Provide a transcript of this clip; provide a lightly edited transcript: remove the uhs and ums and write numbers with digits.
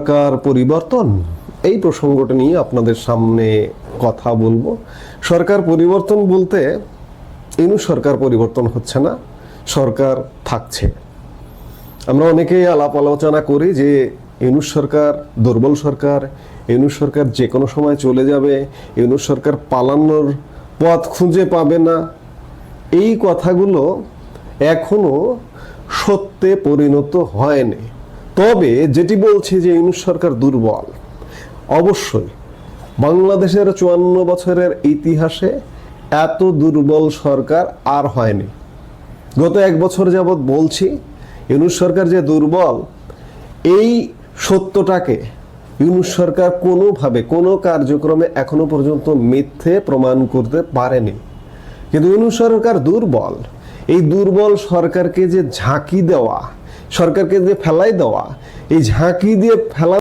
সরকার পরিবর্তন, এই প্রসঙ্গটা নিয়ে আপনাদের সামনে কথা বলবো। সরকার পরিবর্তন বলতে ইউনূস সরকার পরিবর্তন হচ্ছে না, সরকার থাকছে। আমরা অনেকেই আলাপ আলোচনা করি যে ইউনূস সরকার দুর্বল সরকার, ইউনূস সরকার যে কোনো সময় চলে যাবে, ইউনূস সরকার পালানোর পথ খুঁজে পাবে না। এই কথাগুলো এখনো সত্যে পরিণত হয়নি। তবে যেটি বলছে যে ইউনূস সরকার দুর্বল, অবশ্যই বাংলাদেশের 54 বছরের ইতিহাসে এত দুর্বল সরকার আর হয়নি। গত 1 বছর যাবৎ বলছি ইউনূস সরকার যে দুর্বল, এই সত্যটাকে ইউনূস সরকার কোনোভাবে কোনো কার্যক্রমে এখনো পর্যন্ত মিথ্যে প্রমাণ করতে পারেনি। কিন্তু ইউনূস সরকার দুর্বল, এই দুর্বল সরকারকে যে ঝাঁকি দেওয়া, সরকারকে যে ফেলাই দেওয়া, এই ঝাঁকি দিয়ে ফেলা